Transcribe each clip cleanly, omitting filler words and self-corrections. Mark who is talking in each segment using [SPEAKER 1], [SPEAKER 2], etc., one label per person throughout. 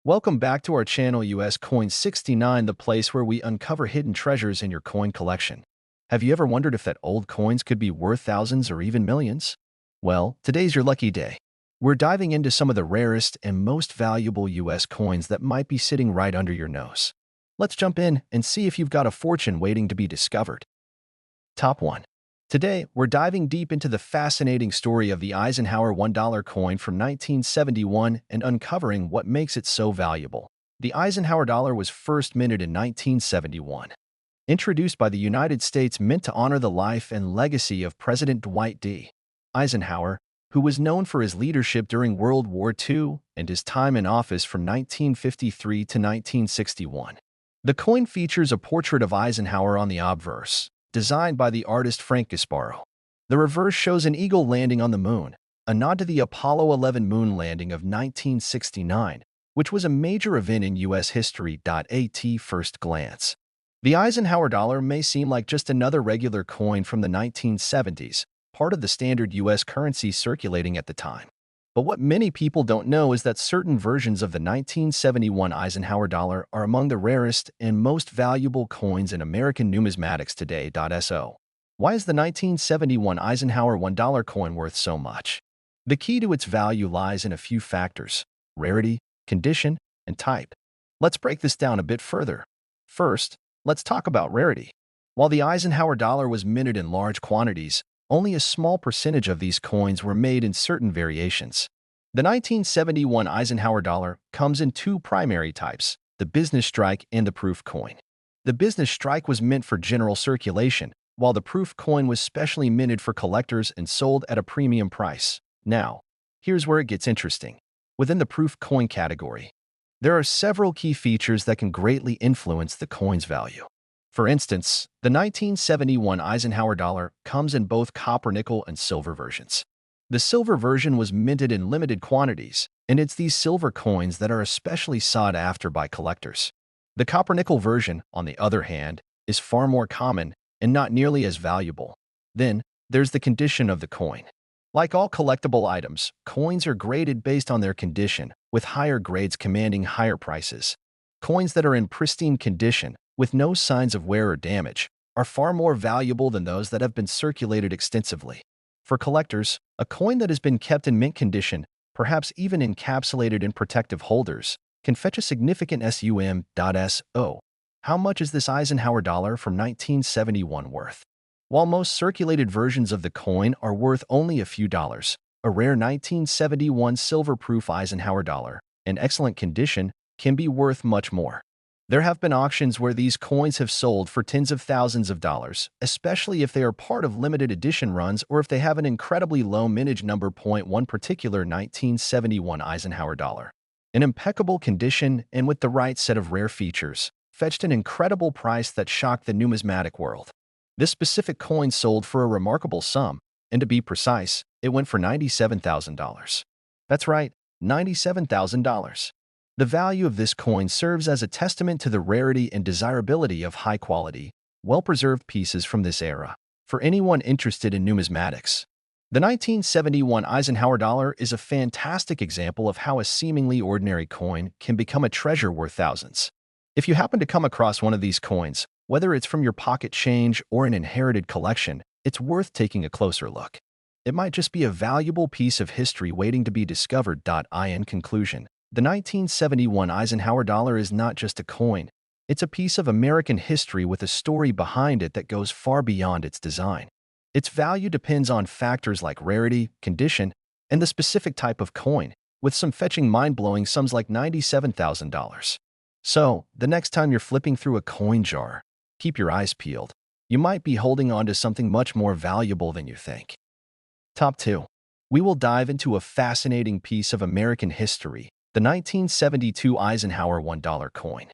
[SPEAKER 1] Welcome back to our channel US Coin 69, the place where we uncover hidden treasures in your coin collection. Have you ever wondered if that old coins could be worth thousands or even millions? Well, today's your lucky day. We're diving into some of the rarest and most valuable US coins that might be sitting right under your nose. Let's jump in and see if you've got a fortune waiting to be discovered. Top 1. Today, we're diving deep into the fascinating story of the Eisenhower $1 coin from 1971 and uncovering what makes it so valuable. The Eisenhower dollar was first minted in 1971. Introduced by the United States Mint to honor the life and legacy of President Dwight D. Eisenhower, who was known for his leadership during World War II and his time in office from 1953 to 1961. The coin features a portrait of Eisenhower on the obverse, designed by the artist Frank Gasparo. The reverse shows an eagle landing on the moon, a nod to the Apollo 11 moon landing of 1969, which was a major event in U.S. history. At first glance, the Eisenhower dollar may seem like just another regular coin from the 1970s, part of the standard U.S. currency circulating at the time. But what many people don't know is that certain versions of the 1971 Eisenhower dollar are among the rarest and most valuable coins in American numismatics today. So, why is the 1971 Eisenhower $1 coin worth so much? The key to its value lies in a few factors: rarity, condition, and type. Let's break this down a bit further. First, let's talk about rarity. While the Eisenhower dollar was minted in large quantities, only a small percentage of these coins were made in certain variations. The 1971 Eisenhower dollar comes in two primary types: the business strike and the proof coin. The business strike was meant for general circulation, while the proof coin was specially minted for collectors and sold at a premium price. Now, here's where it gets interesting. Within the proof coin category, there are several key features that can greatly influence the coin's value. For instance, the 1971 Eisenhower dollar comes in both copper nickel and silver versions. The silver version was minted in limited quantities, and it's these silver coins that are especially sought after by collectors. The copper nickel version, on the other hand, is far more common and not nearly as valuable. Then, there's the condition of the coin. Like all collectible items, coins are graded based on their condition, with higher grades commanding higher prices. Coins that are in pristine condition, with no signs of wear or damage, are far more valuable than those that have been circulated extensively. For collectors, a coin that has been kept in mint condition, perhaps even encapsulated in protective holders, can fetch a significant sum. How much is this Eisenhower dollar from 1971 worth? While most circulated versions of the coin are worth only a few dollars, a rare 1971 silver-proof Eisenhower dollar, in excellent condition, can be worth much more. There have been auctions where these coins have sold for tens of thousands of dollars, especially if they are part of limited edition runs or if they have an incredibly low mintage number. One particular 1971 Eisenhower dollar, in impeccable condition and with the right set of rare features, fetched an incredible price that shocked the numismatic world. This specific coin sold for a remarkable sum, and to be precise, it went for $97,000. That's right, $97,000. The value of this coin serves as a testament to the rarity and desirability of high-quality, well-preserved pieces from this era. For anyone interested in numismatics, the 1971 Eisenhower dollar is a fantastic example of how a seemingly ordinary coin can become a treasure worth thousands. If you happen to come across one of these coins, whether it's from your pocket change or an inherited collection, it's worth taking a closer look. It might just be a valuable piece of history waiting to be discovered. In conclusion, the 1971 Eisenhower dollar is not just a coin. It's a piece of American history with a story behind it that goes far beyond its design. Its value depends on factors like rarity, condition, and the specific type of coin, with some fetching mind-blowing sums like $97,000. So, the next time you're flipping through a coin jar, keep your eyes peeled. You might be holding on to something much more valuable than you think. Top 2. We will dive into a fascinating piece of American history: the 1972 Eisenhower $1 coin.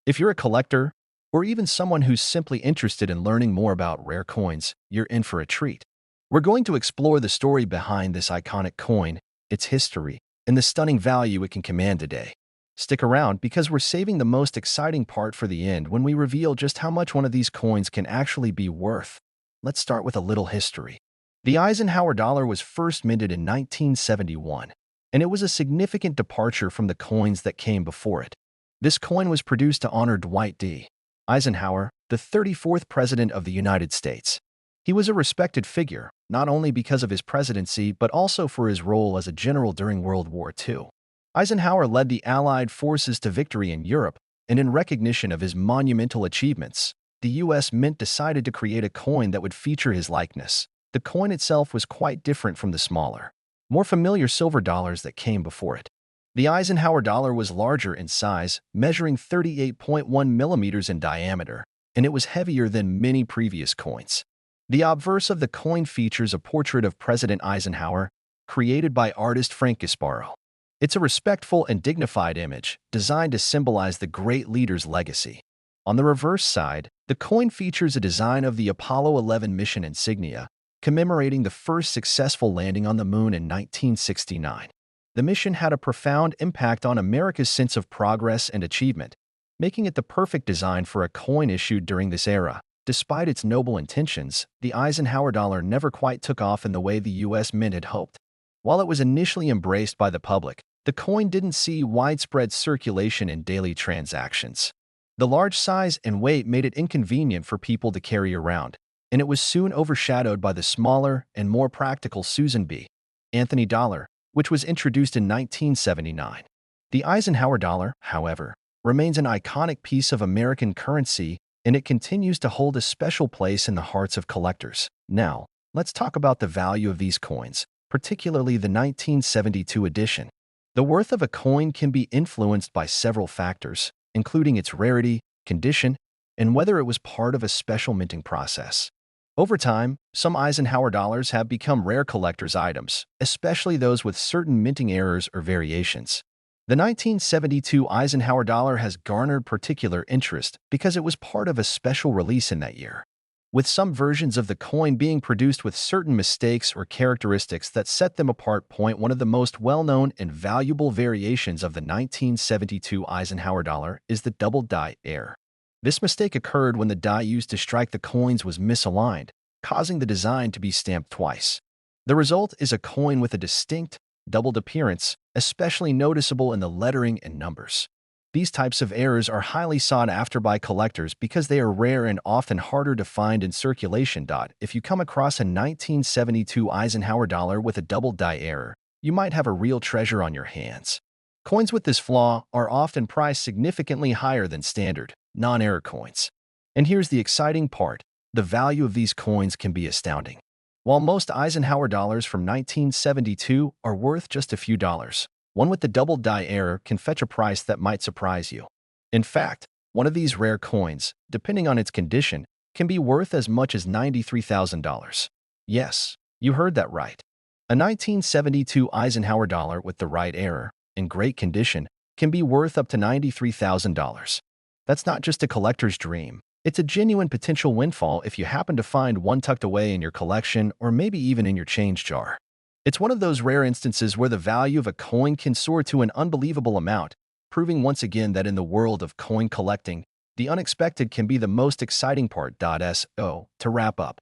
[SPEAKER 1] If you're a collector, or even someone who's simply interested in learning more about rare coins, you're in for a treat. We're going to explore the story behind this iconic coin, its history, and the stunning value it can command today. Stick around because we're saving the most exciting part for the end when we reveal just how much one of these coins can actually be worth. Let's start with a little history. The Eisenhower dollar was first minted in 1971. and it was a significant departure from the coins that came before it. This coin was produced to honor Dwight D. Eisenhower, the 34th President of the United States. He was a respected figure, not only because of his presidency but also for his role as a general during World War II. Eisenhower led the Allied forces to victory in Europe, and in recognition of his monumental achievements, the U.S. Mint decided to create a coin that would feature his likeness. The coin itself was quite different from the smaller, more familiar silver dollars that came before it. The Eisenhower dollar was larger in size, measuring 38.1 millimeters in diameter, and it was heavier than many previous coins. The obverse of the coin features a portrait of President Eisenhower, created by artist Frank Gasparo. It's a respectful and dignified image, designed to symbolize the great leader's legacy. On the reverse side, the coin features a design of the Apollo 11 mission insignia, commemorating the first successful landing on the moon in 1969. The mission had a profound impact on America's sense of progress and achievement, making it the perfect design for a coin issued during this era. Despite its noble intentions, the Eisenhower dollar never quite took off in the way the U.S. Mint had hoped. While it was initially embraced by the public, the coin didn't see widespread circulation in daily transactions. The large size and weight made it inconvenient for people to carry around, and it was soon overshadowed by the smaller and more practical Susan B. Anthony dollar, which was introduced in 1979. The Eisenhower dollar, however, remains an iconic piece of American currency, and it continues to hold a special place in the hearts of collectors. Now, let's talk about the value of these coins, particularly the 1972 edition. The worth of a coin can be influenced by several factors, including its rarity, condition, and whether it was part of a special minting process. Over time, some Eisenhower dollars have become rare collector's items, especially those with certain minting errors or variations. The 1972 Eisenhower dollar has garnered particular interest because it was part of a special release in that year, with some versions of the coin being produced with certain mistakes or characteristics that set them apart. One of the most well-known and valuable variations of the 1972 Eisenhower dollar is the double die error. This mistake occurred when the die used to strike the coins was misaligned, causing the design to be stamped twice. The result is a coin with a distinct, doubled appearance, especially noticeable in the lettering and numbers. These types of errors are highly sought after by collectors because they are rare and often harder to find in circulation. If you come across a 1972 Eisenhower dollar with a double die error, you might have a real treasure on your hands. Coins with this flaw are often priced significantly higher than standard, non-error coins. And here's the exciting part: the value of these coins can be astounding. While most Eisenhower dollars from 1972 are worth just a few dollars, one with the double die error can fetch a price that might surprise you. In fact, one of these rare coins, depending on its condition, can be worth as much as $93,000. Yes, you heard that right. A 1972 Eisenhower dollar with the right error, in great condition, can be worth up to $93,000. That's not just a collector's dream. It's a genuine potential windfall if you happen to find one tucked away in your collection or maybe even in your change jar. It's one of those rare instances where the value of a coin can soar to an unbelievable amount, proving once again that in the world of coin collecting, the unexpected can be the most exciting part. To wrap up,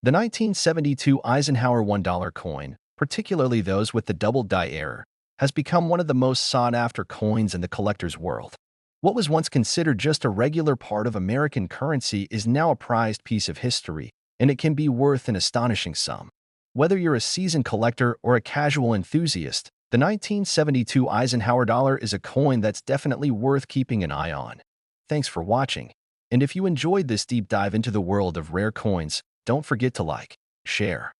[SPEAKER 1] the 1972 Eisenhower $1 coin, particularly those with the double die error, has become one of the most sought-after coins in the collector's world. What was once considered just a regular part of American currency is now a prized piece of history, and it can be worth an astonishing sum. Whether you're a seasoned collector or a casual enthusiast, the 1972 Eisenhower dollar is a coin that's definitely worth keeping an eye on. Thanks for watching, and if you enjoyed this deep dive into the world of rare coins, don't forget to like, share,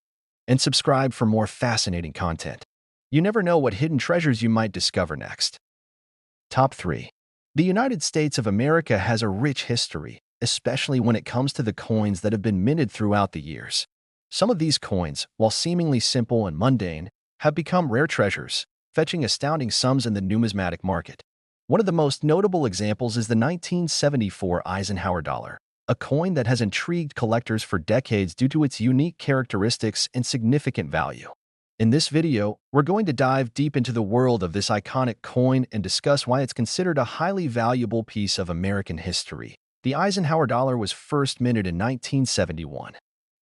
[SPEAKER 1] and subscribe for more fascinating content. You never know what hidden treasures you might discover next. Top 3. The United States of America has a rich history, especially when it comes to the coins that have been minted throughout the years. Some of these coins, while seemingly simple and mundane, have become rare treasures, fetching astounding sums in the numismatic market. One of the most notable examples is the 1974 Eisenhower dollar, a coin that has intrigued collectors for decades due to its unique characteristics and significant value. In this video, we're going to dive deep into the world of this iconic coin and discuss why it's considered a highly valuable piece of American history. The Eisenhower dollar was first minted in 1971,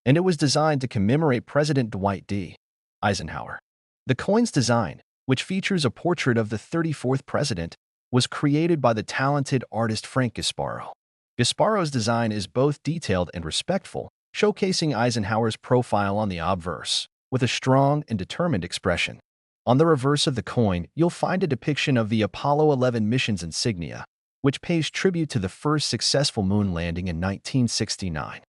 [SPEAKER 1] and it was designed to commemorate President Dwight D. Eisenhower. The coin's design, which features a portrait of the 34th president, was created by the talented artist Frank Gasparo. Gasparo's design is both detailed and respectful, showcasing Eisenhower's profile on the obverse, with a strong and determined expression. On the reverse of the coin, you'll find a depiction of the Apollo 11 mission's insignia, which pays tribute to the first successful moon landing in 1969.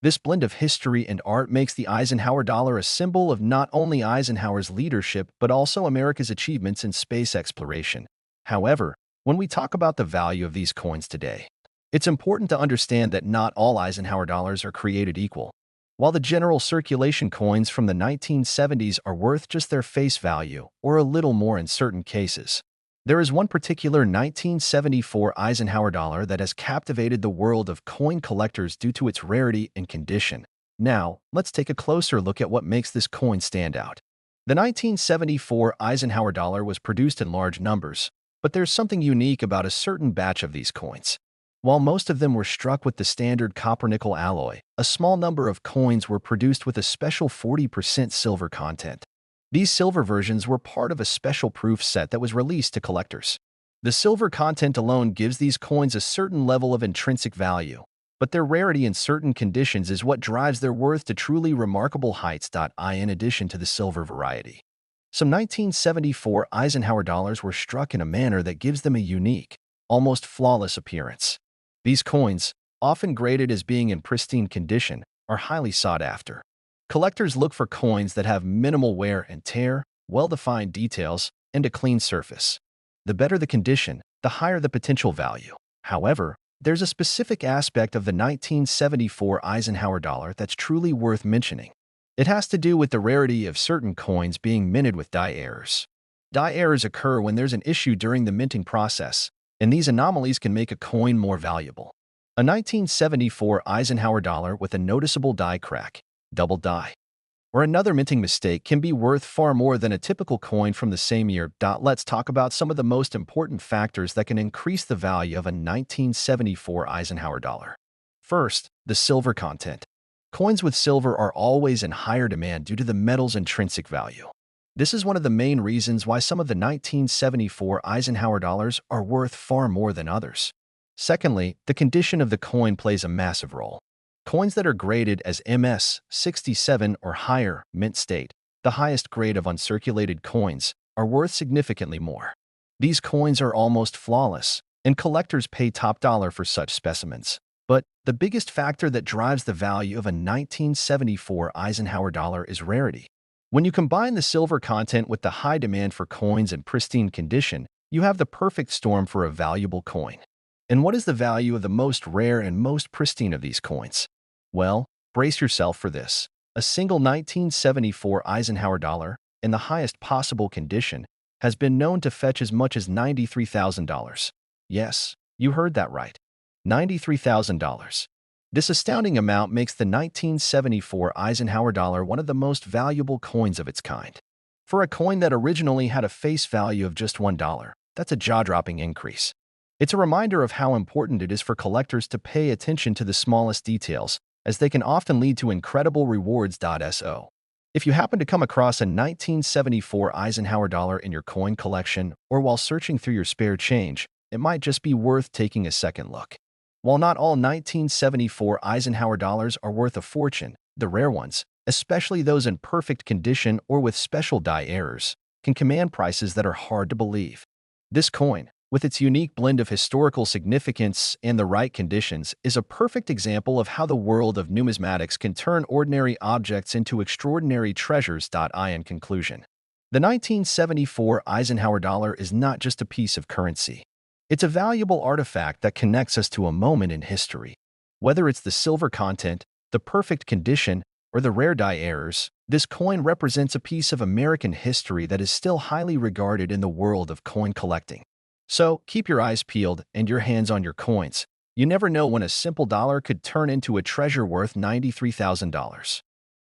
[SPEAKER 1] This blend of history and art makes the Eisenhower dollar a symbol of not only Eisenhower's leadership but also America's achievements in space exploration. However, when we talk about the value of these coins today, it's important to understand that not all Eisenhower dollars are created equal. While the general circulation coins from the 1970s are worth just their face value, or a little more in certain cases, there is one particular 1974 Eisenhower dollar that has captivated the world of coin collectors due to its rarity and condition. Now, let's take a closer look at what makes this coin stand out. The 1974 Eisenhower dollar was produced in large numbers, but there's something unique about a certain batch of these coins. While most of them were struck with the standard copper-nickel alloy, a small number of coins were produced with a special 40% silver content. These silver versions were part of a special proof set that was released to collectors. The silver content alone gives these coins a certain level of intrinsic value, but their rarity in certain conditions is what drives their worth to truly remarkable heights. In addition to the silver variety, some 1974 Eisenhower dollars were struck in a manner that gives them a unique, almost flawless appearance. These coins, often graded as being in pristine condition, are highly sought after. Collectors look for coins that have minimal wear and tear, well-defined details, and a clean surface. The better the condition, the higher the potential value. However, there's a specific aspect of the 1974 Eisenhower dollar that's truly worth mentioning. It has to do with the rarity of certain coins being minted with die errors. Die errors occur when there's an issue during the minting process, and these anomalies can make a coin more valuable. A 1974 Eisenhower dollar with a noticeable die crack, double die, or another minting mistake can be worth far more than a typical coin from the same year. Let's talk about some of the most important factors that can increase the value of a 1974 Eisenhower dollar. First, the silver content. Coins with silver are always in higher demand due to the metal's intrinsic value. This is one of the main reasons why some of the 1974 Eisenhower dollars are worth far more than others. Secondly, the condition of the coin plays a massive role. Coins that are graded as MS 67 or higher, mint state, the highest grade of uncirculated coins, are worth significantly more. These coins are almost flawless, and collectors pay top dollar for such specimens. But the biggest factor that drives the value of a 1974 Eisenhower dollar is rarity. When you combine the silver content with the high demand for coins in pristine condition, you have the perfect storm for a valuable coin. And what is the value of the most rare and most pristine of these coins? Well, brace yourself for this. A single 1974 Eisenhower dollar, in the highest possible condition, has been known to fetch as much as $93,000. Yes, you heard that right. $93,000. This astounding amount makes the 1974 Eisenhower dollar one of the most valuable coins of its kind. For a coin that originally had a face value of just $1, that's a jaw-dropping increase. It's a reminder of how important it is for collectors to pay attention to the smallest details, as they can often lead to incredible rewards. So, if you happen to come across a 1974 Eisenhower dollar in your coin collection or while searching through your spare change, it might just be worth taking a second look. While not all 1974 Eisenhower dollars are worth a fortune, the rare ones, especially those in perfect condition or with special die errors, can command prices that are hard to believe. This coin, with its unique blend of historical significance and the right conditions, is a perfect example of how the world of numismatics can turn ordinary objects into extraordinary treasures. In conclusion, the 1974 Eisenhower dollar is not just a piece of currency. It's a valuable artifact that connects us to a moment in history. Whether it's the silver content, the perfect condition, or the rare die errors, this coin represents a piece of American history that is still highly regarded in the world of coin collecting. So, keep your eyes peeled and your hands on your coins. You never know when a simple dollar could turn into a treasure worth $93,000.